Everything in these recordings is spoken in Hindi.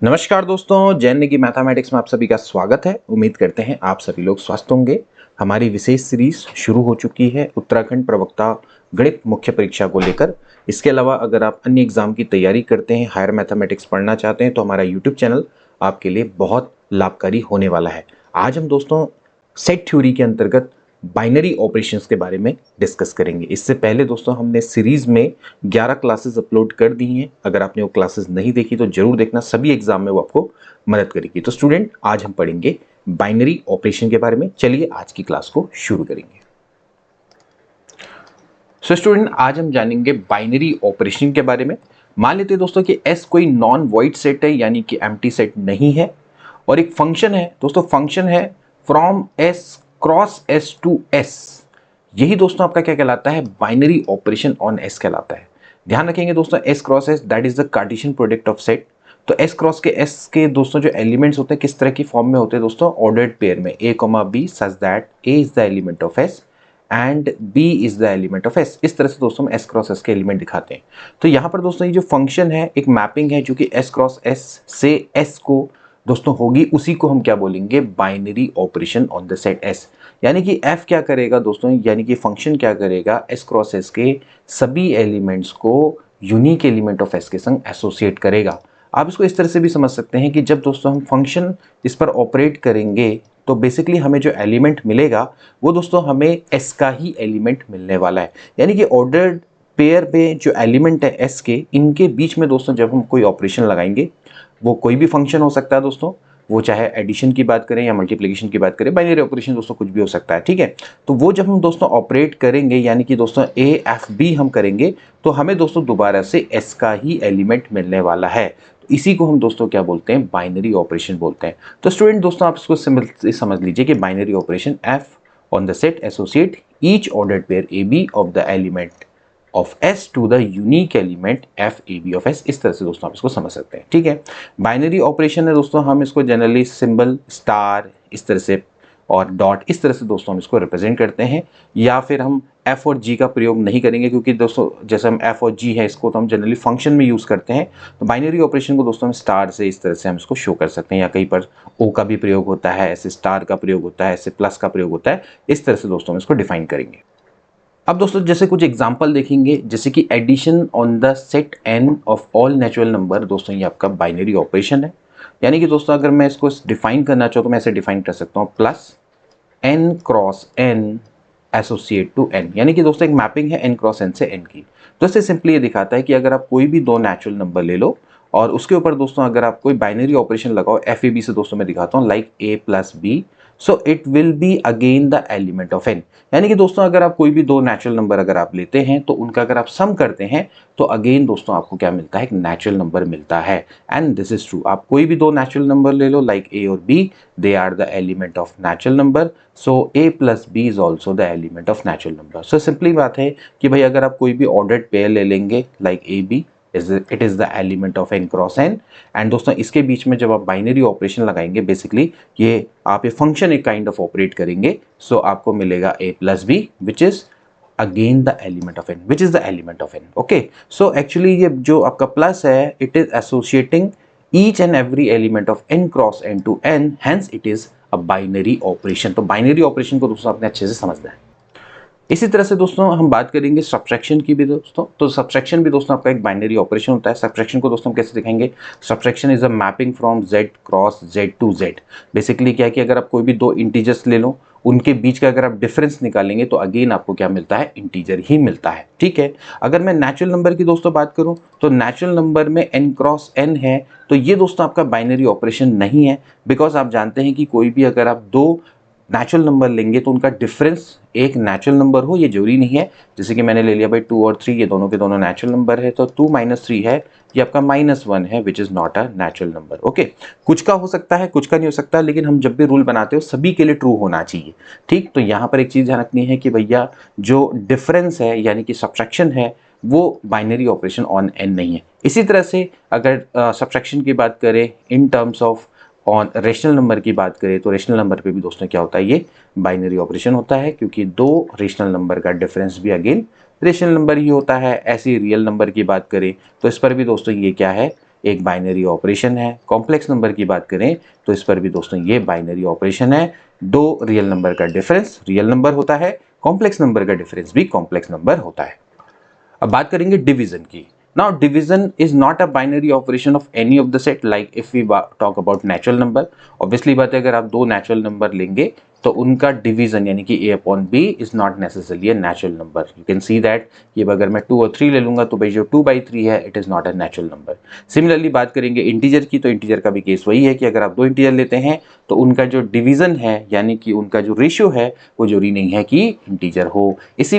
नमस्कार दोस्तों, जैन की मैथमेटिक्स में आप सभी का स्वागत है। उम्मीद करते हैं आप सभी लोग स्वस्थ होंगे। हमारी विशेष सीरीज शुरू हो चुकी है उत्तराखंड प्रवक्ता गणित मुख्य परीक्षा को लेकर। इसके अलावा अगर आप अन्य एग्जाम की तैयारी करते हैं, हायर मैथमेटिक्स पढ़ना चाहते हैं, तो हमारा यूट्यूब चैनल आपके लिए बहुत लाभकारी होने वाला है। आज हम दोस्तों सेट थ्योरी के अंतर्गत बाइनरी ऑपरेशंस के बारे में डिस्कस करेंगे। इससे पहले दोस्तों हमने सीरीज में 11 क्लासेस अपलोड कर दी हैं। अगर आपने वो क्लासेस नहीं देखी तो जरूर देखना, सभी एग्जाम में वो आपको मदद करेगी। तो स्टूडेंट, आज हम पढ़ेंगे बाइनरी ऑपरेशन के बारे में। चलिए आज की क्लास को शुरू करेंगे। स्टूडेंट, आज हम जानेंगे बाइनरी ऑपरेशन के बारे में। मान लेते हैं दोस्तों कि S कोई नॉन वॉइड सेट है, यानी कि एम्प्टी सेट नहीं है, और एक फंक्शन है दोस्तों, फंक्शन है from S cross S to S। यही दोस्तों आपका क्या कहलाता है? बाइनरी ऑपरेशन ऑन S कहलाता है। ध्यान रखेंगे दोस्तों, S cross S that is the Cartesian product of set. तो S क्रॉस के S के दोस्तों जो एलिमेंट्स होते हैं किस तरह की फॉर्म में होते हैं दोस्तों? ऑर्डर्ड पेयर में A, B such that A is the element of S and B is the element of S। इस तरह से दोस्तों हम S क्रॉस S के एलिमेंट दिखाते हैं। तो यहाँ पर दोस्तों ये जो फंक्शन है एक मैपिंग है जो कि S क्रॉस S से S को दोस्तों होगी, उसी को हम क्या बोलेंगे? Binary operation on the set S। यानी कि F क्या करेगा दोस्तों, यानी कि फंक्शन क्या करेगा? S क्रॉस S के सभी एलिमेंट्स को यूनिक एलिमेंट ऑफ S के संग एसोसिएट करेगा। आप इसको इस तरह से भी समझ सकते हैं कि जब दोस्तों हम फंक्शन इस पर ऑपरेट करेंगे तो बेसिकली हमें जो एलिमेंट मिलेगा वो दोस्तों हमें S का ही एलिमेंट मिलने वाला है। यानी कि ऑर्डर्ड पेयर में जो एलिमेंट है S के, इनके बीच में दोस्तों जब हम कोई ऑपरेशन लगाएंगे, वो कोई भी फंक्शन हो सकता है दोस्तों, वो चाहे एडिशन की बात करें या मल्टीप्लिकेशन की बात करें, बाइनरी ऑपरेशन दोस्तों कुछ भी हो सकता है, ठीक है। तो वो जब हम दोस्तों ऑपरेट करेंगे, यानी कि दोस्तों AFB हम करेंगे, तो हमें दोस्तों दोबारा से S का ही एलिमेंट मिलने वाला है। तो इसी को हम दोस्तों क्या बोलते हैं? बाइनरी ऑपरेशन बोलते हैं। तो स्टूडेंट दोस्तों आप इसको सिंपल से समझ लीजिए कि binary operation F on the set associate each ordered pair AB of the element of S to the unique element FAB of S। इस तरह से दोस्तों आप इसको समझ सकते हैं, ठीक है। बाइनरी ऑपरेशन है दोस्तों, हम इसको जनरली सिंबल स्टार इस तरह से और डॉट इस तरह से दोस्तों हम इसको रिप्रेजेंट करते हैं, या फिर हम F और G का प्रयोग नहीं करेंगे, क्योंकि दोस्तों जैसे हम F और G है इसको तो हम जनरली फंक्शन में यूज करते हैं। तो बाइनरी ऑपरेशन को दोस्तों हम स्टार से इस तरह से हम इसको शो कर सकते हैं, या कहीं पर O का भी प्रयोग होता है, ऐसे स्टार का प्रयोग होता है, ऐसे प्लस का प्रयोग होता है। इस तरह से दोस्तों हम इसको डिफाइन करेंगे। अब दोस्तों जैसे कुछ एग्जांपल देखेंगे, जैसे कि addition on the set n of all natural number. दोस्तों ये आपका बाइनरी ऑपरेशन है। यानी कि दोस्तों अगर मैं इसको डिफाइन करना चाहूँ तो मैं ऐसे डिफाइन कर सकता हूँ, plus n cross n associate to n। यानी कि दोस्तों एक मैपिंग है n क्रॉस n से n की। तो इससे सिंपली ये दिखाता है कि अगर आप कोई भी दो नेचुरल नंबर ले लो और उसके ऊपर दोस्तों अगर आप कोई बाइनरी ऑपरेशन लगाओ FAB से, दोस्तों मैं दिखाता हूँ like A plus B, so it will be again the element of n। यानी कि दोस्तों अगर आप कोई भी दो नेचुरल नंबर अगर आप लेते हैं तो उनका अगर आप सम करते हैं तो अगेन दोस्तों आपको क्या मिलता है? एक नेचुरल नंबर मिलता है। एंड दिस इज ट्रू, आप कोई भी दो नेचुरल नंबर ले लो लाइक A और B, they are the element of natural number, so A plus B is also the element of natural number. So simply बात है कि भाई अगर आप कोई भी ऑर्डर्ड पेयर ले लेंगे like AB, it is the element of n cross n। And दोस्तों इसके बीच में जब आप बाइनरी ऑपरेशन लगाएंगे, बेसिकली ये आप ये फंक्शन एक काइंड ऑफ ऑपरेट करेंगे, सो आपको मिलेगा A plus B which is again the element of n, which is the element of n। Okay, so actually ये जो आपका प्लस है, it is associating each and every element of n cross n to n, hence it is a binary operation. तो बाइनरी ऑपरेशन को दोस्तों आपने अच्छे से समझना है। इसी तरह से दोस्तों हम बात करेंगे सब्ट्रैक्शन की भी दोस्तों। तो सब्ट्रैक्शन भी दोस्तों आपका एक बाइनरी ऑपरेशन होता है। सब्ट्रैक्शन को दोस्तों हम कैसे दिखाएंगे? Subtraction is a mapping from z cross z to z। Basically क्या है कि अगर आप कोई भी दो इंटीजर्स ले लो, उनके बीच का अगर आप डिफरेंस निकालेंगे तो अगेन आपको क्या मिलता है? इंटीजर ही मिलता है, ठीक है। अगर मैं नेचुरल नंबर की दोस्तों बात करूं तो नेचुरल नंबर में n क्रॉस n है, तो ये दोस्तों आपका बाइनरी ऑपरेशन नहीं है, बिकॉज आप जानते हैं कि कोई भी अगर आप दो नेचुरल नंबर लेंगे तो उनका डिफरेंस एक नेचुरल नंबर हो, ये जरूरी नहीं है। जैसे कि मैंने ले लिया भाई 2 और 3, ये दोनों के दोनों नेचुरल नंबर है, तो 2 माइनस 3 है, ये आपका -1 है, which is not a natural number. Okay, कुछ का हो सकता है, कुछ का नहीं हो सकता, लेकिन हम जब भी रूल बनाते हो सभी के लिए ट्रू होना चाहिए, ठीक। तो यहाँ पर एक चीज ध्यान रखनी है कि भैया जो डिफरेंस है यानी कि सब्ट्रैक्शन है वो बाइनरी ऑपरेशन ऑन n नहीं है। इसी तरह से अगर सब्ट्रैक्शन की बात करें इन terms of on rational number की बात करें तो रेशनल नंबर पे भी दोस्तों क्या होता है? ये बाइनरी ऑपरेशन होता है, क्योंकि दो रेशनल नंबर का डिफरेंस भी अगेन रेशनल नंबर ही होता है। ऐसी रियल नंबर की बात करें तो इस पर भी दोस्तों ये क्या है? एक बाइनरी ऑपरेशन है। कॉम्प्लेक्स नंबर की बात करें तो इस पर भी दोस्तों ये बाइनरी ऑपरेशन है, दो रियल नंबर का डिफरेंस रियल नंबर होता है, कॉम्प्लेक्स नंबर का डिफरेंस भी कॉम्प्लेक्स नंबर होता है। अब बात करेंगे डिवीजन की। Now division is not a binary operation of any of the set, like if we talk about natural number. Obviously बात है, अगर आप दो नेचुरल नंबर लेंगे तो उनका डिवीजन यानी कि a upon B is not necessarily a natural number. You can see that कि अगर मैं 2 और 3 ले लूंगा तो भाई जो 2/3 है it is not a natural number. Similarly बात करेंगे इंटीजर की, तो इंटीजर का भी केस वही है कि अगर आप दो इंटीजर लेते हैं तो उनका जो डिवीजन है यानी कि उनका जो रेशियो है वो जरूरी नहीं है कि इंटीजर हो। ऐसी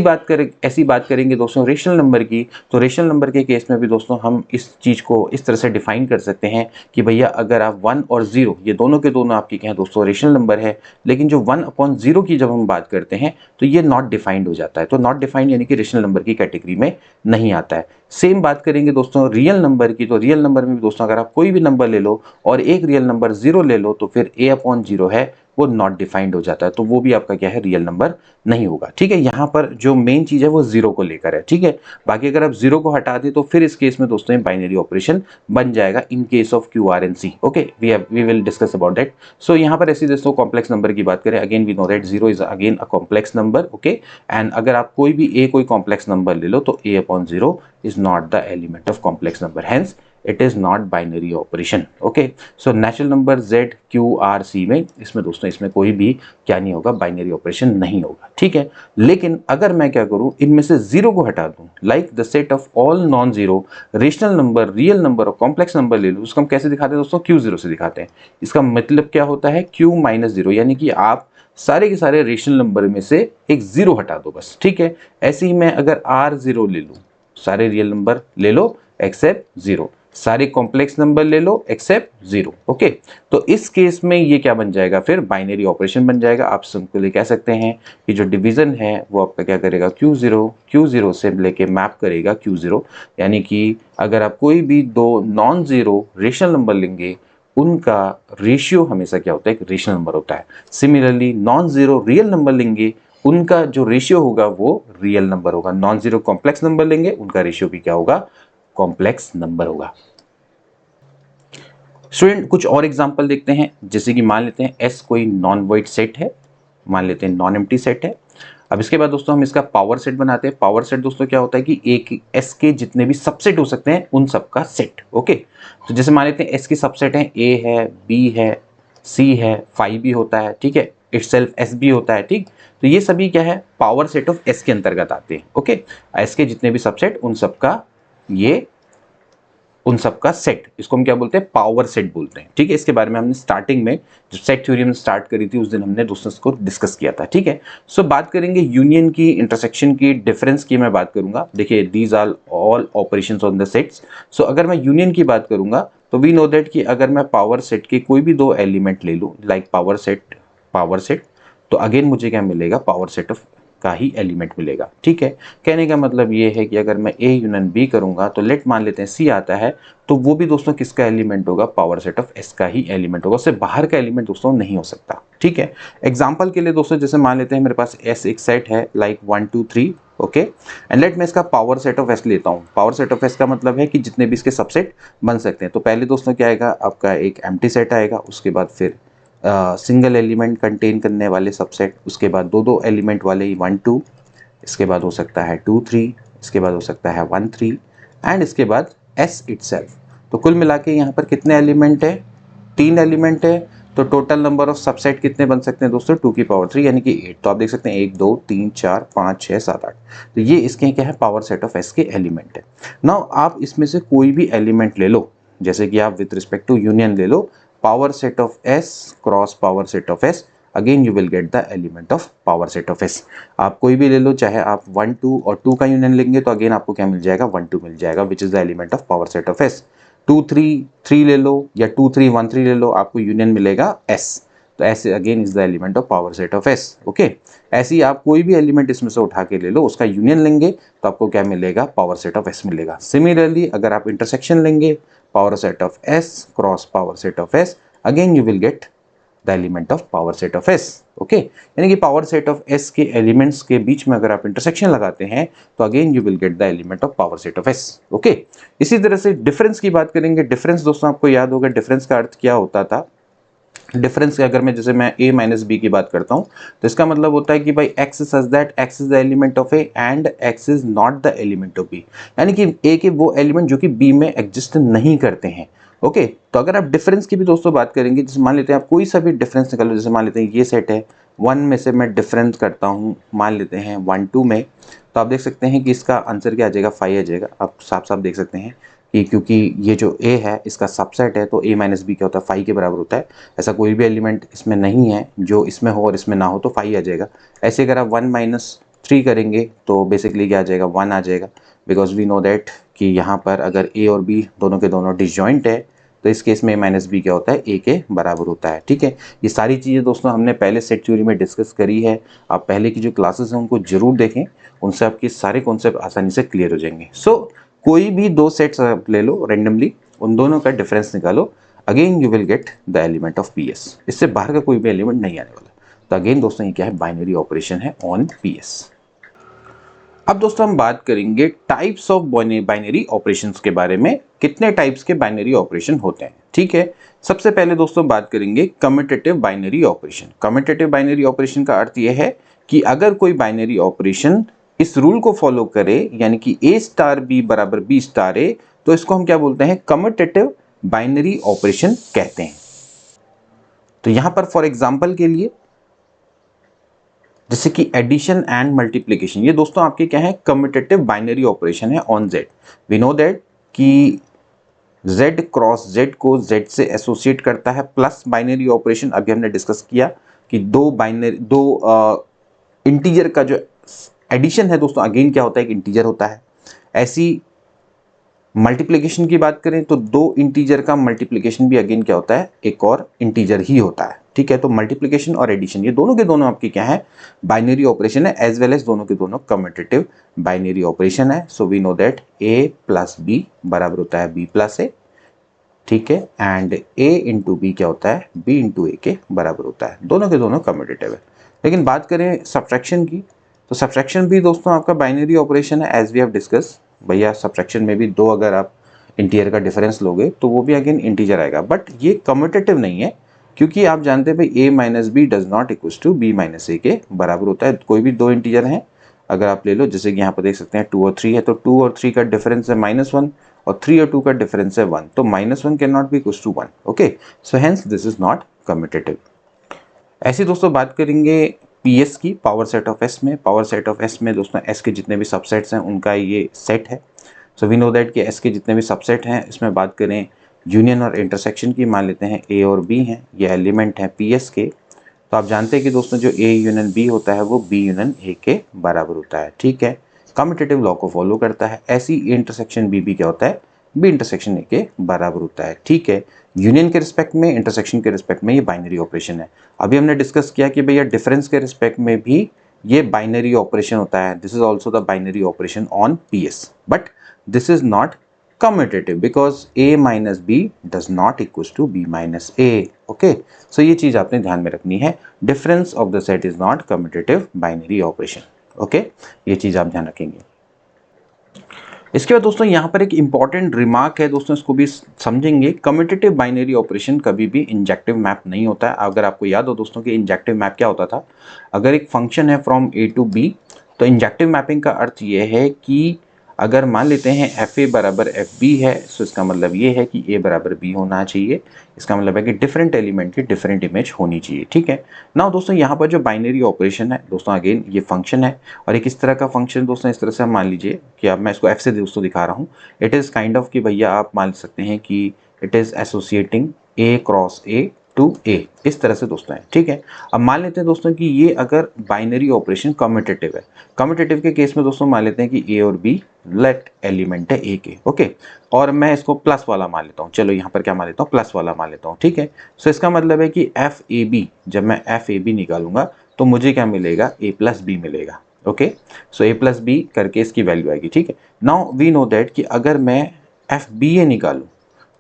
बात करेंगे दोस्तों रेशनल नंबर की, तो रेशनल नंबर के केस में भी दोस्तों हम इस चीज को इस तरह से डिफाइन कर सकते हैं कि भैया अगर आप 1 और 0 ये दोनों के दोनों आपके क्या है दोस्तों रेशनल नंबर है, लेकिन जो 1/0 की जब हम बात करते हैं तो ये नॉट डिफाइंड हो जाता है, तो नॉट डिफाइंड यानी कि रेशनल नंबर की कैटेगरी में नहीं आता है। सेम बात करेंगे दोस्तों रियल नंबर की, तो रियल नंबर में भी दोस्तों अगर आप कोई भी नंबर ले लो और एक रियल नंबर 0 ले लो तो फिर a/0 है वो नॉट डिफाइंड हो जाता है, तो वो भी आपका क्या है रियल नंबर नहीं होगा। ठीक है, यहाँ पर जो मेन चीज है वो 0 को लेकर है। ठीक है, बाकी अगर आप 0 को हटा दें तो फिर इस केस में दोस्तों बाइनरी ऑपरेशन बन जाएगा in case of Q R N C. Okay, we will discuss about that. So यहाँ पर ऐसी दोस्तों कॉम्प्लेक्स नंबर की बात करें, again we know that 0 is again a complex number. Okay, and अगर आप कोई कॉम्प्लेक्स नंबर ले लो तो a/0 is not the element of complex number, hence it is not binary operation. Okay, so natural number z q r c में इसमें दोस्तों इसमें कोई भी क्या नहीं होगा, बाइनरी ऑपरेशन नहीं होगा। ठीक है, लेकिन अगर मैं क्या करूं इनमें से 0 को हटा दूं, like the set of all non zero rational number real number और कॉम्प्लेक्स नंबर ले लूं, उसको हम कैसे दिखाते हैं दोस्तों, q0 से दिखाते हैं। इसका मतलब क्या होता है, q-0, यानी कि आप सारे के सारे रेशनल नंबर में से एक 0 हटा दो बस। ठीक है, ऐसे ही मैं अगर r0 ले लूं, सारे रियल नंबर ले लो एक्सेप्ट 0, सारे कॉम्प्लेक्स नंबर ले लो एक्सेप्ट 0। ओके, तो इस केस में ये क्या बन जाएगा, फिर बाइनरी ऑपरेशन बन जाएगा। आप सिंपली कह सकते हैं कि जो डिवीजन है वो आपका क्या करेगा, Q0 से लेके मैप करेगा Q0, यानी कि अगर आप कोई भी दो नॉन जीरो रेशनल नंबर लेंगे उनका रेशियो हमेशा क्या होता है, एक रेशनल नंबर होता है। Similarly non zero real number लेंगे उनका जो रेशियो होगा वो रियल नंबर होगा। नॉन जीरो कॉम्प्लेक्स नंबर लेंगे उनका रेशियो भी क्या होगा, कॉम्प्लेक्स नंबर होगा। स्टूडेंट कुछ और एग्जांपल देखते हैं, जैसे कि मान लेते हैं S कोई नॉन वॉइड सेट है, मान लेते हैं नॉन एम्प्टी सेट है। अब इसके बाद दोस्तों हम इसका पावर सेट बनाते हैं। पावर सेट दोस्तों क्या होता है कि एक S के जितने भी सबसेट हो सकते हैं उन सबका सेट। ओके, तो जैसे मान लेते हैं S के सबसेट हैं, A है, B है, C है, फाई भी होता है, ठीक है, इटसेल्फ S भी होता है। ठीक, तो ये सभी क्या है, पावर सेट ऑफ S के अंतर्गत आते हैं। ओके, S के जितने भी सबसेट उन सबका सेट, इसको हम क्या बोलते हैं, पावर सेट बोलते हैं। ठीक है, इसके बारे में हमने स्टार्टिंग में जब सेट थ्योरी में स्टार्ट करी थी उस दिन हमने दोस्तों इसको डिस्कस किया था। ठीक है, सो बात करेंगे यूनियन की, इंटरसेक्शन की, डिफरेंस की मैं बात करूंगा। देखिए these are all operations on the sets. So अगर मैं यूनियन की बात करूंगा तो वी नो दैट कि अगर मैं पावर सेट के कोई भी दो एलिमेंट ले लूं, लाइक पावर सेट, तो अगेन मुझे क्या मिलेगा, पावर सेट ऑफ का ही एलिमेंट मिलेगा। ठीक है, कहने का मतलब ये है कि अगर मैं A यूनियन B करूंगा तो लेट मान लेते हैं C आता है, तो वो भी दोस्तों किसका एलिमेंट होगा, पावर सेट ऑफ S का ही एलिमेंट होगा, उससे बाहर का एलिमेंट दोस्तों नहीं हो सकता। ठीक है, एग्जांपल के लिए दोस्तों जैसे मान लेते हैं मेरे पास S एक सेट है लाइक 1 2 3। ओके, एंड लेट मैं इसका पावर सेट ऑफ S लेता हूँ। पावर सेट ऑफ S का मतलब है कि जितने भी इसके सबसेट बन सकते हैं। तो पहले दोस्तों क्या आएगा, आपका एक एम्प्टी सेट आएगा, उसके बाद फिर सिंगल एलिमेंट कंटेन करने वाले सबसेट, उसके बाद दो दो एलिमेंट वाले 1 2, इसके बाद हो सकता है 2 3, इसके बाद हो सकता है 1 3, एंड इसके बाद S इटसेल्फ। तो कुल मिला के यहाँ पर कितने एलिमेंट है, 3 एलिमेंट है। तो टोटल नंबर ऑफ सबसेट कितने बन सकते हैं दोस्तों, 2 की पावर 3 यानी कि 8। तो आप देख सकते हैं 1 2 3 4 5 6 7 8, तो ये इसके क्या है, पावर सेट ऑफ S के एलिमेंट है। नाउ आप इसमें से कोई भी एलिमेंट ले लो, जैसे कि आप विद रिस्पेक्ट टू यूनियन ले लो, power set of S cross power set of S, again you will get the element of power set of S। आप कोई भी ले लो, चाहे आप 1 2 और 2 का यूनियन लेंगे तो अगेन आपको क्या मिल जाएगा, 1 2 मिल जाएगा, विच is the element of power set of S। 2 3 3 ले लो या 2 3 1 3 ले लो, आपको यूनियन मिलेगा S, तो S again is the element of power set of S। Okay, ऐसे ही आप कोई भी एलिमेंट इसमें से उठा के ले लो, उसका यूनियन लेंगे तो आपको क्या मिलेगा, पावर सेट ऑफ S मिलेगा। सिमिलरली अगर आप इंटरसेक्शन लेंगे, power set of S cross power set of S, again you will get the element of power set of S. Okay, यानी कि पावर सेट ऑफ एस के एलिमेंट्स के बीच में अगर आप इंटरसेक्शन लगाते हैं तो again you will get the element of power set of S. Okay, इसी तरह से डिफरेंस की बात करेंगे। डिफरेंस दोस्तों आपको याद होगा डिफरेंस का अर्थ क्या होता था। डिफरेंस अगर मैं जैसे मैं a माइनस बी की बात करता हूँ तो इसका मतलब होता है कि भाई x such that x is the element of a and x is not the element of b, यानी कि a के वो एलिमेंट जो कि b में एग्जिस्ट नहीं करते हैं। ओके, तो अगर आप डिफरेंस की भी दोस्तों बात करेंगे, जैसे मान लेते हैं आप कोई सा भी डिफरेंस निकालो, जैसे मान लेते हैं ये सेट है 1 में से मैं डिफरेंस करता हूँ मान लेते हैं 1 2 में, तो आप देख सकते हैं कि इसका आंसर क्या आ जाएगा 5 आ जाएगा। आप साफ साफ देख सकते हैं कि क्योंकि ये जो a है इसका सबसेट है तो a माइनस बी क्या होता है 5 के बराबर होता है। ऐसा कोई भी एलिमेंट इसमें नहीं है जो इसमें हो और इसमें ना हो, तो 5 आ जाएगा। ऐसे अगर आप 1 माइनस 3 करेंगे तो बेसिकली क्या आ जाएगा 1 आ जाएगा, बिकॉज वी नो दैट कि यहाँ पर अगर a और b दोनों के दोनों डिसजॉइंट है तो इस केस में a माइनस बी क्या होता है a के बराबर होता है। ठीक है, ये सारी चीज़ें दोस्तों हमने पहले सेट थ्योरी में डिस्कस करी है। आप पहले की जो क्लासेस हैं उनको जरूर देखें, उनसे आपके सारे कॉन्सेप्ट आसानी से क्लियर हो जाएंगे। सो कोई भी दो सेट्स आप ले लो रेंडमली, उन दोनों का डिफरेंस निकालो, again you will get the element of P S. इससे बाहर का कोई भी एलिमेंट नहीं आने वाला। तो अगेन दोस्तों ये क्या है, बाइनरी ऑपरेशन है ऑन पी एस। अब दोस्तों हम बात करेंगे टाइप्स ऑफ बाइनरी ऑपरेशंस के बारे में, कितने टाइप्स के बाइनरी ऑपरेशन होते हैं। ठीक है, सबसे पहले दोस्तों बात करेंगे commutative binary operation. Commutative binary operation का अर्थ यह है कि अगर कोई बाइनरी ऑपरेशन इस रूल को फॉलो करे, यानी कि a स्टार b बराबर b स्टार a, तो इसको हम क्या बोलते हैं, कम्यूटेटिव बाइनरी ऑपरेशन कहते हैं। तो यहां पर फॉर एग्जांपल के लिए जैसे कि एडिशन एंड मल्टीप्लिकेशन, ये दोस्तों आपके क्या है, कम्यूटेटिव बाइनरी ऑपरेशन है on z। We know that कि z क्रॉस z को z से एसोसिएट करता है प्लस बाइनरी ऑपरेशन। अभी हमने डिस्कस किया कि दो इंटीजर का जो एडिशन है दोस्तों अगेन क्या होता है, एक इंटीजर होता है। ऐसी मल्टीप्लिकेशन की बात करें तो दो इंटीजर का मल्टीप्लिकेशन भी अगेन क्या होता है, एक और इंटीजर ही होता है। ठीक है, तो मल्टीप्लिकेशन और एडिशन ये दोनों के दोनों आपके क्या है, बाइनरी ऑपरेशन है, एज वेल एज दोनों के दोनों कम्यूटेटिव बाइनरी ऑपरेशन है। So we know that a plus B बराबर होता है b प्लस a। ठीक है, एंड a इंटू बी क्या होता है, b इंटू ए के बराबर होता है। दोनों के दोनों कम्यूटेटिव है। लेकिन बात करें सब्ट्रैक्शन की, तो सब्ट्रैक्शन भी दोस्तों आपका बाइनरी ऑपरेशन है, एज वी हैव डिस्कस। भैया सब्ट्रैक्शन में भी दो अगर आप इंटीजर का डिफरेंस लोगे तो वो भी अगेन इंटीजर आएगा, बट ये कम्यूटेटिव नहीं है, क्योंकि आप जानते हैं भाई a minus b does not equal to b minus a के बराबर होता है। कोई भी दो इंटीजर हैं अगर आप ले लो, जैसे कि यहाँ पर देख सकते हैं 2 और 3 है, तो 2 और 3 का डिफरेंस है -1 और 3 और 2 का डिफरेंस है 1, तो -1 can not be equal to 1। Okay, so hence this is not commutative. ऐसे दोस्तों बात करेंगे पीएस की, पावर सेट ऑफ एस में। पावर सेट ऑफ एस में दोस्तों एस के जितने भी सबसेट्स हैं उनका ये सेट है। सो वी नो दैट कि एस के जितने भी सबसेट हैं, इसमें बात करें यूनियन और इंटरसेक्शन की, मान लेते हैं ए और बी हैं, ये एलिमेंट हैं पीएस के। तो आप जानते हैं कि दोस्तों जो ए यूनियन बी होता है वो बी यूनियन ए के बराबर होता है। ठीक है, कम्यूटेटिव लॉ को फॉलो करता है। ऐसी इंटरसेक्शन बी भी क्या होता है, बी इंटरसेक्शन ए के बराबर होता है। ठीक है, यूनियन के रिस्पेक्ट में, इंटरसेक्शन के रिस्पेक्ट में ये बाइनरी ऑपरेशन है। अभी हमने डिस्कस किया कि भैया डिफरेंस के रिस्पेक्ट में भी ये बाइनरी ऑपरेशन होता है। This is also the binary operation on PS, but this is not commutative because a minus b does not equals to b minus a. okay, so ये चीज आपने ध्यान में रखनी है, difference of the set is not commutative binary operation. okay, ये चीज आप ध्यान रखेंगे। इसके बाद दोस्तों यहाँ पर एक इंपॉर्टेंट रिमार्क है दोस्तों, इसको भी समझेंगे। कम्यूटेटिव बाइनरी ऑपरेशन कभी भी इंजेक्टिव मैप नहीं होता है। अगर आपको याद हो दोस्तों कि इंजेक्टिव मैप क्या होता था, अगर एक फंक्शन है फ्रॉम ए टू बी, तो इंजेक्टिव मैपिंग का अर्थ ये है कि अगर मान लेते हैं एफ ए बराबर एफ बी है, तो इसका मतलब ये है कि ए बराबर बी होना चाहिए। इसका मतलब है कि डिफरेंट एलिमेंट की डिफरेंट इमेज होनी चाहिए। ठीक है, नाउ दोस्तों यहाँ पर जो बाइनरी ऑपरेशन है दोस्तों, अगेन ये फंक्शन है, और एक इस तरह का फंक्शन दोस्तों, इस तरह से हम मान लीजिए कि अब मैं इसको एफ से दोस्तों दिखा रहा हूँ। इट इज़ काइंड ऑफ कि भैया आप मान सकते हैं कि it is associating a cross a to a, इस तरह से दोस्तों है। ठीक है, अब मान लेते हैं दोस्तों कि ये अगर बाइनरी ऑपरेशन कम्यूटेटिव है, कम्यूटेटिव के केस में दोस्तों मान लेते हैं कि ए और बी लेट एलिमेंट है ए के। ओके, और मैं इसको प्लस वाला मान लेता हूँ, चलो यहाँ पर क्या मान लेता हूँ, प्लस वाला मान लेता हूँ। ठीक है, सो इसका मतलब है कि एफ ए बी, जब मैं एफ ए बी निकालूंगा तो मुझे क्या मिलेगा, ए प्लस बी मिलेगा। ओके, सो ए प्लस बी करके इसकी वैल्यू आएगी। ठीक है, नाउ वी नो दैट कि अगर मैं एफ बी ए निकालूँ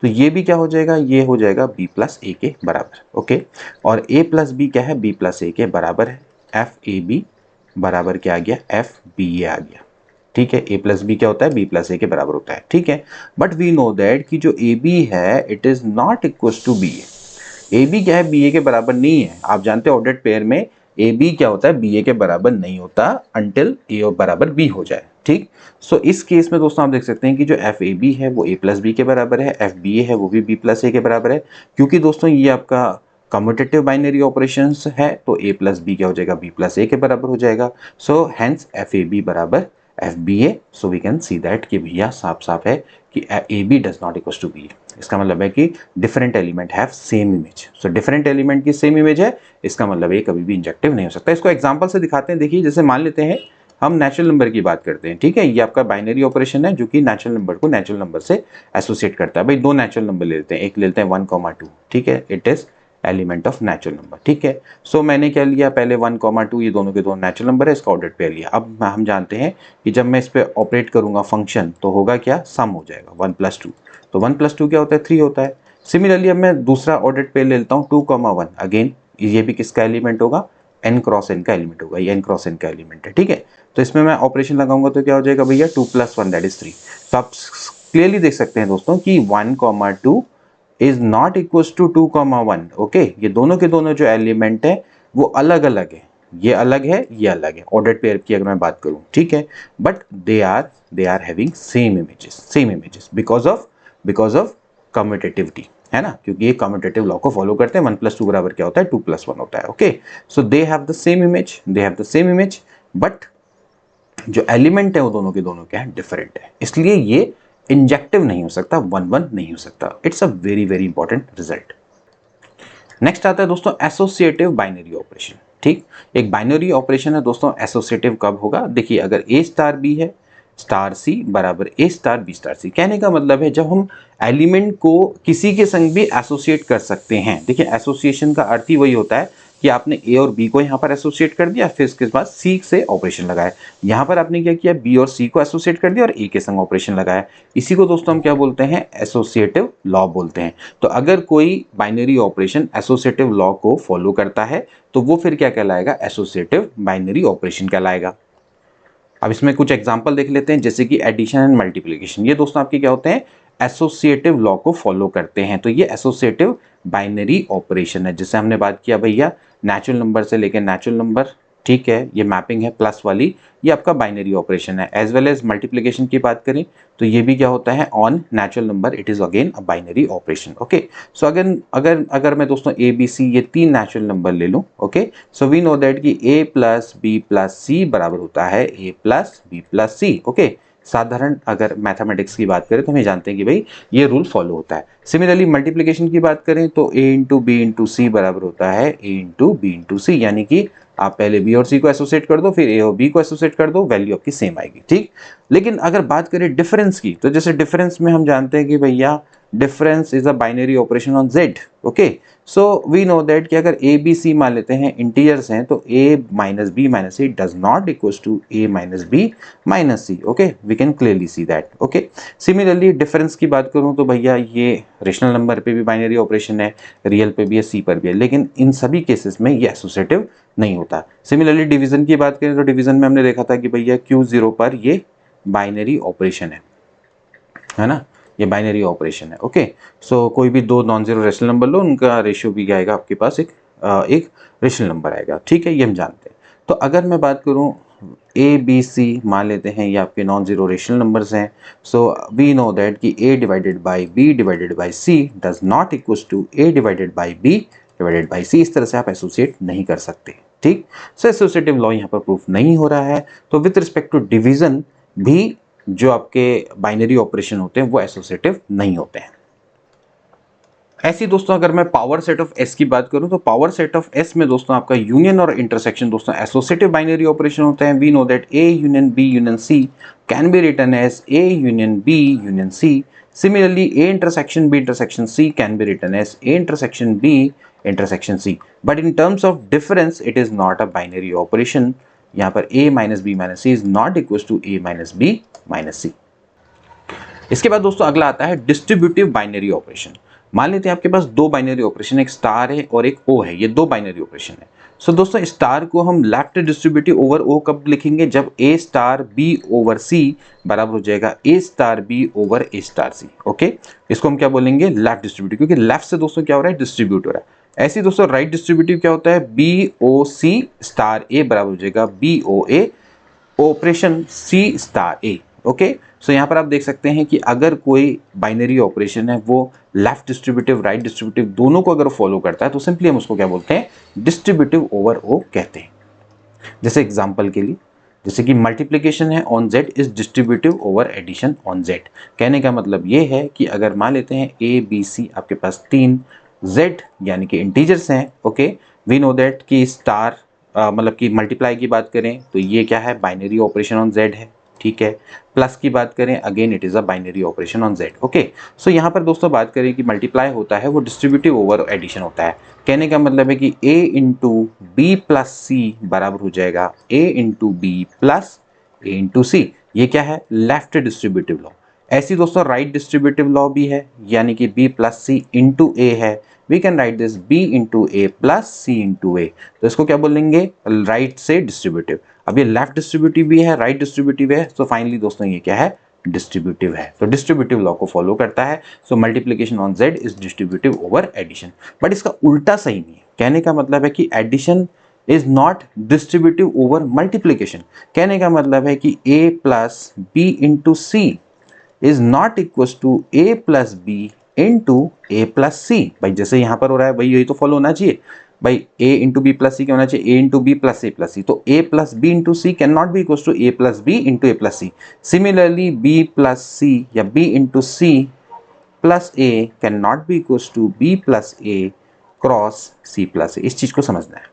तो ये भी क्या हो जाएगा, ये हो जाएगा b प्लस ए के बराबर। ओके, और a प्लस बी क्या है, b प्लस ए के बराबर है। एफ ए बी बराबर क्या आ गया, एफ बी ए आ गया। ठीक है, a प्लस बी क्या होता है, b प्लस ए के बराबर होता है। ठीक है, बट वी नो दैट कि जो ए बी है it is not equal to B A. A B क्या है, बी ए के बराबर नहीं है। आप जानते हैं ऑर्डर्ड पेयर में ए बी क्या होता है, बी ए के बराबर नहीं होता अंटिल ए बराबर बी हो जाए। ठीक, सो इस केस में दोस्तों आप देख सकते हैं कि जो एफ ए बी है वो ए प्लस बी के बराबर है, एफ बी ए है वो भी बी प्लस ए के बराबर है। क्योंकि दोस्तों ये आपका कम्यूटेटिव बाइनरी ऑपरेशंस है तो ए प्लस बी क्या हो जाएगा, बी प्लस ए के बराबर हो जाएगा। So hence f a b बराबर f b a. So we can see that कि भैया साफ साफ है कि a b does not equal to b. इसका मतलब है कि different element have same image. So different element की सेम इमेज है, इसका मतलब ये कभी भी इंजेक्टिव नहीं हो सकता। इसको एग्जांपल से दिखाते हैं। देखिए, जैसे मान लेते हैं हम नेचुरल नंबर की बात करते हैं। ठीक है, ये आपका बाइनरी ऑपरेशन है जो कि नेचुरल नंबर को नेचुरल नंबर से एसोसिएट करता है। भाई दो नेचुरल नंबर ले लेते हैं, एक ले लेते हैं 1,2। ठीक है, it is element of natural number. ठीक है, सो मैंने क्या लिया, पहले 1,2 ये दोनों के दोनों नेचुरल नंबर है, इसका ऑर्डर्ड पेयर लिया। अब हम जानते हैं कि जब मैं इस पर ऑपरेट करूंगा फंक्शन तो होगा क्या, सम हो जाएगा 1 + 2। तो 1 + 2 क्या होता है, 3 होता है। सिमिलरली अब मैं दूसरा ऑर्डर्ड पेयर ले लेता हूँ 2,1। अगेन ये भी किसका एलिमेंट होगा, n क्रॉस n का एलिमेंट होगा, ये n क्रॉस n का एलिमेंट है। ठीक है, तो इसमें मैं ऑपरेशन लगाऊंगा तो क्या हो जाएगा भैया, 2 + 1 दैट इज 3। तो आप क्लियरली देख सकते हैं दोस्तों कि 1,2 is not equal to 2,1। Okay, ये दोनों के दोनों जो एलिमेंट है वो अलग अलग है, ये अलग है, ये अलग है। ऑर्डर्ड पेयर की अगर मैं बात करूं, ठीक है, but they are having same images because of commutativity, है ना, क्योंकि ये कम्यूटेटिव लॉ को फॉलो करते हैं। 1 + 2 बराबर क्या होता है, 2 + 1 होता है। Okay, so they have the same image, but जो एलिमेंट है वो दोनों के दोनों क्या है, डिफरेंट है। इसलिए ये इंजेक्टिव नहीं हो सकता, 1-1 नहीं हो सकता। It's a very very important result. Next आता है दोस्तों एसोसिएटिव बाइनरी ऑपरेशन। ठीक, एक बाइनरी ऑपरेशन है दोस्तों, एसोसिएटिव कब होगा, देखिए अगर ए स्टार बी है, स्टार सी बराबर ए स्टार बी स्टार सी। कहने का मतलब है जब हम एलिमेंट को किसी के संग भी एसोसिएट कर सकते हैं। देखिए एसोसिएशन का अर्थ ही वही होता है कि आपने ए और बी को यहाँ पर एसोसिएट कर दिया, फिर इसके बाद सी से ऑपरेशन लगाया। यहाँ पर आपने क्या किया, बी और सी को एसोसिएट कर दिया और ए के संग ऑपरेशन लगाया। इसी को दोस्तों हम क्या बोलते हैं, एसोसिएटिव लॉ बोलते हैं। तो अगर कोई बाइनरी ऑपरेशन एसोसिएटिव लॉ को फॉलो करता है तो वो फिर क्या कहलाएगा, एसोसिएटिव बाइनरी ऑपरेशन कहलाएगा। अब इसमें कुछ एग्जांपल देख लेते हैं, जैसे कि एडिशन एंड मल्टीप्लिकेशन। ये दोस्तों आपके क्या होते हैं, एसोसिएटिव लॉ को फॉलो करते हैं। तो ये एसोसिएटिव बाइनरी ऑपरेशन है। जैसे हमने बात किया भैया नेचुरल नंबर से लेकर नेचुरल नंबर, ठीक है, ये मैपिंग है प्लस वाली, ये आपका बाइनरी ऑपरेशन है। एज वेल एज मल्टीप्लिकेशन की बात करें तो ये भी क्या होता है, on natural number, it is again a binary operation. Okay, so अगर अगर अगर मैं दोस्तों ए बी सी ये 3 नेचुरल नंबर ले लूं, okay, so we know that कि a + b + c बराबर होता है a + b + c। ओके, साधारण अगर मैथमेटिक्स की बात करें तो हम जानते हैं कि भाई ये रूल फॉलो होता है। सिमिलरली मल्टीप्लिकेशन की बात करें तो a × b × c बराबर होता है a × b × c, यानी कि आप पहले b और c को एसोसिएट कर दो, फिर a और b को एसोसिएट कर दो, वैल्यू आपकी सेम आएगी। ठीक, लेकिन अगर बात करें डिफरेंस की, तो जैसे डिफरेंस में हम जानते हैं कि भैया difference is a binary operation on z। Okay, so we know that कि अगर a b c मान लेते हैं इंटीजर्स हैं तो a - b - c does not equals to a - b - c। Okay, we can clearly see that. Okay, similarly difference की बात करूं तो भैया ये रेशनल नंबर पे भी बाइनरी ऑपरेशन है, रियल पे भी है, सी पर भी है, लेकिन इन सभी केसेस में ये एसोसिएटिव नहीं होता। सिमिलरली डिवीजन की बात करें तो डिवीजन में हमने देखा था कि भैया Q0 पर ये बाइनरी ऑपरेशन है ना, ये बाइनरी ऑपरेशन है। ओके, सो कोई भी दो नॉन जीरो रेशनल नंबर लो, उनका रेशियो भी क्या आएगा आपके पास, एक रेशनल नंबर आएगा। ठीक है, ये हम जानते हैं। तो अगर मैं बात करूं ए बी सी मान लेते हैं ये आपके नॉन जीरो रेशनल नंबर्स हैं। सो वी नो दैट कि a divided by b divided by c does not equals to a divided by b divided by c। इस तरह से आप एसोसिएट नहीं कर सकते। ठीक, सो एसोसिएटिव लॉ यहाँ पर प्रूफ नहीं हो रहा है। तो विथ रिस्पेक्ट टू डिवीजन भी जो आपके बाइनरी ऑपरेशन होते हैं वो एसोसिएटिव नहीं होते हैं। ऐसी दोस्तों अगर मैं पावर सेट ऑफ एस की बात करूं तो पावर सेट ऑफ एस में दोस्तों आपका यूनियन और इंटरसेक्शन दोस्तों एसोसिएटिव बाइनरी ऑपरेशन होते हैं। We know that A union B union C can be written as A union B union C. Similarly A intersection B intersection C can be written as A intersection B intersection C. But in terms of difference it is not a binary operation. यहाँ पर a - b - c is not equal to a - b - c। इसके बाद दोस्तों अगला आता है डिस्ट्रीब्यूटिव बाइनरी ऑपरेशन। मान लेते हैं आपके पास दो बाइनरी ऑपरेशन, एक स्टार है और एक ओ है, ये दो बाइनरी ऑपरेशन है। सो दोस्तों स्टार को हम लेफ्ट डिस्ट्रीब्यूटिव ओवर ओ कब लिखेंगे, जब ए स्टार बी ओवर सी बराबर हो जाएगा ए स्टार बी ओवर ए स्टार सी। ओके, इसको हम क्या बोलेंगे, लेफ्ट डिस्ट्रीब्यूटिव, क्योंकि लेफ्ट से दोस्तों क्या हो रहा है, डिस्ट्रीब्यूट हो रहा है। ऐसे ही दोस्तों राइट डिस्ट्रीब्यूटिव क्या होता है, बी ओ सी स्टार ए बराबर हो जाएगा बी ओ ए ऑपरेशन सी स्टार ए। ओके, सो यहाँ पर आप देख सकते हैं कि अगर कोई बाइनरी ऑपरेशन है वो लेफ्ट डिस्ट्रीब्यूटिव राइट डिस्ट्रीब्यूटिव दोनों को अगर फॉलो करता है तो सिंपली हम उसको क्या बोलते हैं, डिस्ट्रीब्यूटिव ओवर ओ कहते हैं। जैसे एग्जांपल के लिए, जैसे कि मल्टीप्लिकेशन है on Z is distributive over addition on Z. कहने का मतलब ये है कि अगर मान लेते हैं ए बी सी आपके पास तीन, जेड यानी कि इंटीजर्स हैं। ओके, वी नो दैट कि स्टार मतलब कि मल्टीप्लाई की बात करें तो ये क्या है, बाइनरी ऑपरेशन ऑन जेड है। ठीक है, प्लस की बात करें again it is a binary operation on Z. Okay, so यहाँ पर दोस्तों बात करें कि मल्टीप्लाई होता है वो डिस्ट्रीब्यूटिव ओवर एडिशन होता है। कहने का मतलब है कि a into b plus c बराबर हो जाएगा a into b plus a into c. ये क्या है, लेफ्ट डिस्ट्रीब्यूटिव लॉ। ऐसी दोस्तों राइट डिस्ट्रीब्यूटिव लॉ भी है, यानी कि b plus c into a है। We can write this b into a plus c into a. तो इसको क्या बोलेंगे, राइट से डिस्ट्रीब्यूटिव। अब ये लेफ्ट डिस्ट्रीब्यूटिव भी है राइट डिस्ट्रीब्यूटिव है, तो फाइनली दोस्तों ये क्या है, डिस्ट्रीब्यूटिव है। तो डिस्ट्रीब्यूटिव लॉ को फॉलो करता है। So multiplication on Z is distributive over addition. But इसका उल्टा सही नहीं है। कहने का मतलब है कि addition is not distributive over multiplication. कहने का मतलब है कि a plus b into c is not equal to a plus b into a plus c. भाई जैसे यहां पर हो रहा है भाई यही तो फॉलो होना चाहिए। भाई a into b plus c क्या होना चाहिए, a into b plus a plus c. तो a plus b into c can not be equal to a plus b into a plus c. Similarly b plus c या b into c plus a can not be equal to b plus a cross c plus a. इस चीज को समझना है।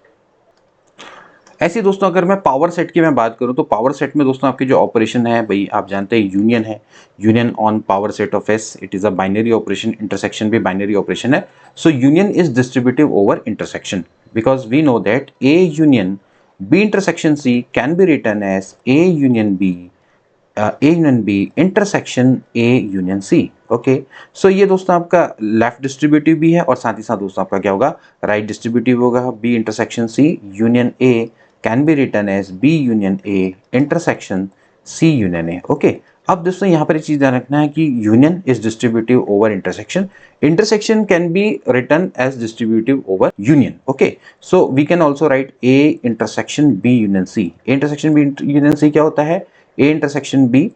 ऐसे दोस्तों अगर मैं पावर सेट की मैं बात करूं तो पावर सेट में दोस्तों आपके जो ऑपरेशन है भाई आप जानते हैं यूनियन है। Union on power set of S, it is a binary operation. Intersection भी बाइनरी ऑपरेशन है। So union is distributive over intersection because we know that A union b intersection C can be written as A union b intersection A union c. Okay, so ये दोस्तों आपका लेफ्ट डिस्ट्रीब्यूटिव भी है और साथ ही साथ दोस्तों आपका क्या होगा, राइट डिस्ट्रीब्यूटिव होगा। B intersection C union A can be written as B union A intersection C union A. Okay, अब दोस्तों यहाँ पर एक चीज ध्यान रखना है कि union is distributive over intersection. Intersection can be written as distributive over union. Okay, so we can also write A intersection B union C. A intersection B union C क्या होता है, A intersection B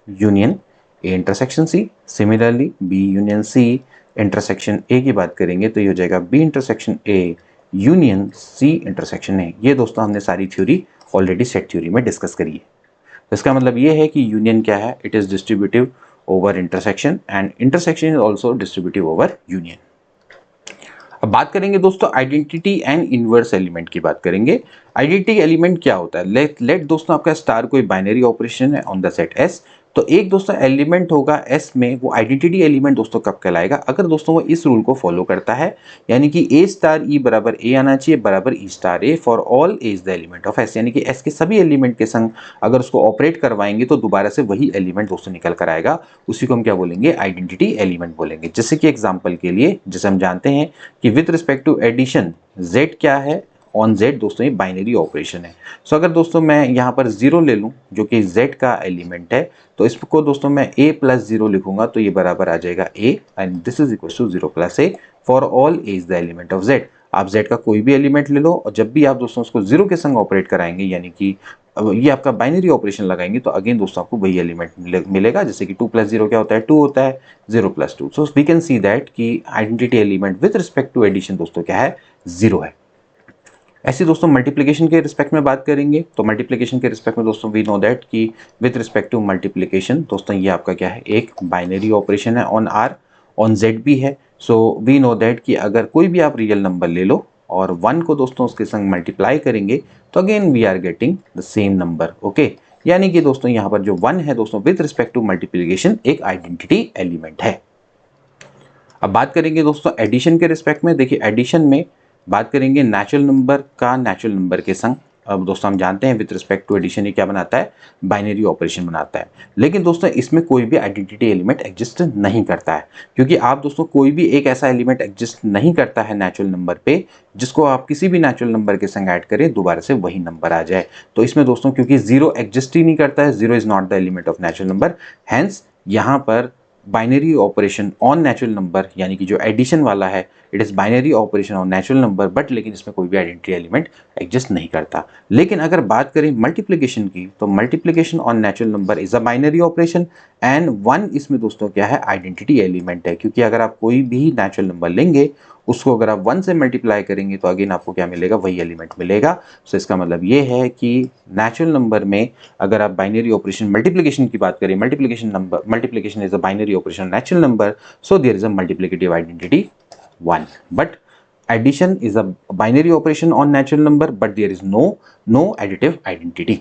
union A intersection C. Similarly B union C intersection A की बात करेंगे तो ये हो जाएगा B intersection A union C intersection A. ये दोस्तों हमने सारी थ्योरी ऑलरेडी सेट थ्योरी में डिस्कस करी है। तो इसका मतलब ये है कि यूनियन क्या है, it is distributive over intersection and intersection is also distributive over union. अब बात करेंगे दोस्तों आइडेंटिटी एंड इनवर्स एलिमेंट की बात करेंगे। आइडेंटिटी एलिमेंट क्या होता है, लेट दोस्तों आपका स्टार कोई बाइनरी ऑपरेशन है ऑन द सेट एस। तो एक दोस्तों एलिमेंट होगा एस में, वो आइडेंटिटी एलिमेंट दोस्तों कब कहलाएगा, अगर दोस्तों वो इस रूल को फॉलो करता है, यानी कि ए स्टार ई बराबर ए आना चाहिए बराबर e star a for all a is the element of S. यानी कि एस के सभी एलिमेंट के संग अगर उसको ऑपरेट करवाएंगे तो दोबारा से वही एलिमेंट दोस्तों निकल कर आएगा। उसी को हम क्या बोलेंगे, आइडेंटिटी एलिमेंट बोलेंगे। जैसे कि एग्जाम्पल के लिए जैसे हम जानते हैं कि with respect to addition z क्या है, ऑन z दोस्तों ये बाइनरी ऑपरेशन है। सो अगर दोस्तों मैं यहाँ पर 0 ले लूँ जो कि z का एलिमेंट है, तो इसको दोस्तों मैं a प्लस 0 लिखूंगा तो ये बराबर आ जाएगा a and this is equal to 0 plus a for all a is the element of z। आप z का कोई भी एलिमेंट ले लो और जब भी आप दोस्तों उसको 0 के संग ऑपरेट कराएंगे, यानी कि अब ये आपका बाइनरी ऑपरेशन लगाएंगे तो अगेन दोस्तों आपको वही एलिमेंट मिलेगा। जैसे कि 2 प्लस 0 क्या होता है, 2 होता है, 0 plus 2। So we can see that कि identity element with respect to addition दोस्तों क्या है, 0 है। ऐसे दोस्तों मल्टीप्लिकेशन के रिस्पेक्ट में बात करेंगे तो मल्टीप्लिकेशन के रिस्पेक्ट में दोस्तों वी नो दैट कि विद रिस्पेक्ट टू मल्टीप्लिकेशन दोस्तों ये आपका क्या है, एक बाइनरी ऑपरेशन है ऑन आर, ऑन जेड भी है। सो वी नो दैट कि अगर कोई भी आप रियल नंबर ले लो और 1 को दोस्तों उसके संग मल्टीप्लाई करेंगे तो again we are getting the same number. Okay, यानी कि दोस्तों यहाँ पर जो 1 है दोस्तों विद रिस्पेक्ट टू मल्टीप्लिकेशन एक आइडेंटिटी एलिमेंट है। अब बात करेंगे दोस्तों एडिशन के रिस्पेक्ट में। देखिए एडिशन में बात करेंगे नेचुरल नंबर का नेचुरल नंबर के संग अब दोस्तों हम जानते हैं विद रिस्पेक्ट टू एडिशन ये क्या बनाता है, बाइनरी ऑपरेशन बनाता है। लेकिन दोस्तों इसमें कोई भी आइडेंटिटी एलिमेंट एग्जिस्ट नहीं करता है, क्योंकि आप दोस्तों कोई भी एक ऐसा एलिमेंट एग्जिस्ट नहीं करता है नेचुरल नंबर पे जिसको आप किसी भी नेचुरल नंबर के संग ऐड करें दोबारा से वही नंबर आ जाए। तो इसमें दोस्तों क्योंकि जीरो एग्जिस्ट ही नहीं करता है, zero is not the element of natural number, hence यहाँ पर binary operation on natural number यानी कि जो एडिशन वाला है it is binary operation on natural number, but लेकिन इसमें कोई भी आइडेंटिटी एलिमेंट एग्जिस्ट नहीं करता। लेकिन अगर बात करें मल्टीप्लिकेशन की तो multiplication on natural number is a binary operation and 1 इसमें दोस्तों क्या है, आइडेंटिटी एलिमेंट है, क्योंकि अगर आप कोई भी नेचुरल नंबर लेंगे उसको अगर आप 1 से मल्टीप्लाई करेंगे तो अगेन आपको क्या मिलेगा, वही एलिमेंट मिलेगा। सो इसका मतलब ये है कि नेचुरल नंबर में अगर आप बाइनरी ऑपरेशन मल्टीप्लिकेशन की बात करें, multiplication is a binary operation natural number, so there is a multiplicative identity 1, but addition is a binary operation on natural number but there is no additive identity।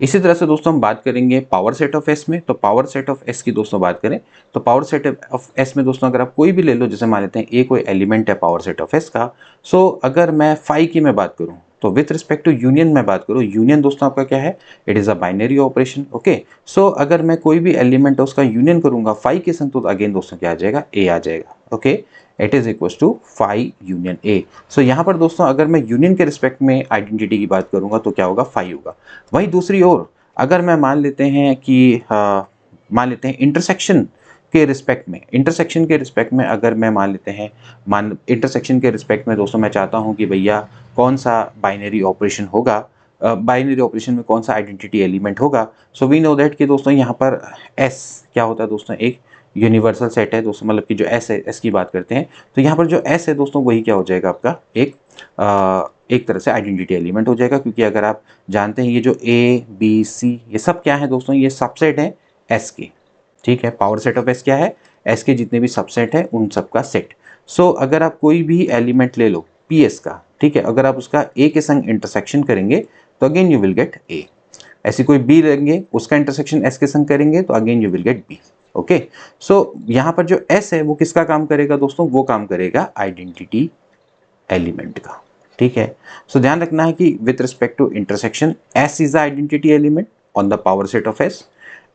इसी तरह से दोस्तों हम बात करेंगे पावर सेट ऑफ एस में। तो पावर सेट ऑफ एस की दोस्तों बात करें तो पावर सेट ऑफ एस में दोस्तों अगर आप कोई भी ले लो, जैसे मान लेते हैं ए कोई एलिमेंट है पावर सेट ऑफ एस का, सो अगर मैं फाई की मैं बात करूं तो विथ रिस्पेक्ट टू यूनियन में बात करूं, यूनियन दोस्तों आपका क्या है, it is a binary operation. Okay, so अगर मैं कोई भी एलिमेंट है उसका यूनियन करूंगा फाई के संग तो अगेन दोस्तों क्या आ जाएगा, ए आ जाएगा। Okay, it is equal to phi union a. So यहाँ पर दोस्तों अगर मैं यूनियन के रिस्पेक्ट में आइडेंटिटी की बात करूंगा तो क्या होगा, फाई होगा। वहीं दूसरी ओर अगर मैं मान लेते हैं कि मान लेते हैं इंटरसेक्शन के रिस्पेक्ट में अगर मैं मान लेते हैं इंटरसेक्शन के रिस्पेक्ट में दोस्तों मैं चाहता हूं कि भैया कौन सा बाइनरी ऑपरेशन होगा, बाइनरी ऑपरेशन में कौन सा आइडेंटिटी एलिमेंट होगा। सो वी नो दैट कि दोस्तों यहाँ पर एस क्या होता है दोस्तों, एक यूनिवर्सल सेट है दोस्तों, मतलब कि जो एस है, एस की बात करते हैं तो यहाँ पर जो एस है दोस्तों वही क्या हो जाएगा आपका एक तरह से आइडेंटिटी एलिमेंट हो जाएगा, क्योंकि अगर आप जानते हैं ये जो ए बी सी ये सब क्या है दोस्तों, ये सबसेट है एस के। ठीक है, पावर सेट ऑफ एस क्या है, एस के जितने भी सबसेट है उन सब का सेट। सो अगर आप कोई भी एलिमेंट ले लो पी एस का, ठीक है, अगर आप उसका ए के संग इंटरसेक्शन करेंगे तो अगेन यू विल गेट ए। ऐसी कोई बी लेंगे उसका इंटरसेक्शन एस के संग करेंगे तो again you will get b. Okay, so यहाँ पर जो एस है वो किसका काम करेगा दोस्तों, वो काम करेगा आइडेंटिटी एलिमेंट का। ठीक है, सो ध्यान रखना है कि with respect to intersection S is the identity element on the power set of S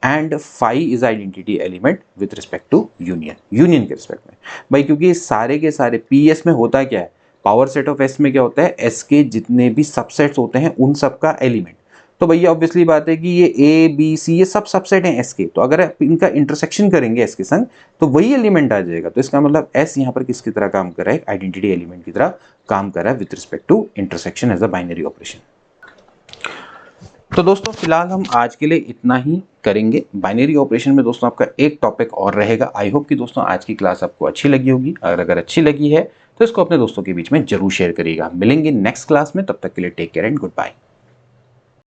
and phi is identity element with respect to union के रिस्पेक्ट में। भाई क्योंकि सारे के सारे पी एस में होता क्या है, पावर सेट ऑफ एस में क्या होता है, एस के जितने भी सबसेट्स होते हैं उन सब का एलिमेंट। तो भैया ऑब्वियसली बात है कि ये ए बी सी ये सब सबसेट हैं एस के, तो अगर आप इनका इंटरसेक्शन करेंगे एस के संग तो वही एलिमेंट आ जाएगा। तो इसका मतलब एस यहाँ पर किसकी तरह काम कर रहा है, आइडेंटिटी एलिमेंट की तरह काम कर रहा है with respect to intersection as a binary operation. तो दोस्तों फिलहाल हम आज के लिए इतना ही करेंगे। बाइनरी ऑपरेशन में दोस्तों आपका एक टॉपिक और रहेगा। आई होप कि दोस्तों आज की क्लास आपको अच्छी लगी होगी। अगर अच्छी लगी है तो इसको अपने दोस्तों के बीच में जरूर शेयर करिएगा। मिलेंगे नेक्स्ट क्लास में, तब तक के लिए take care and good bye.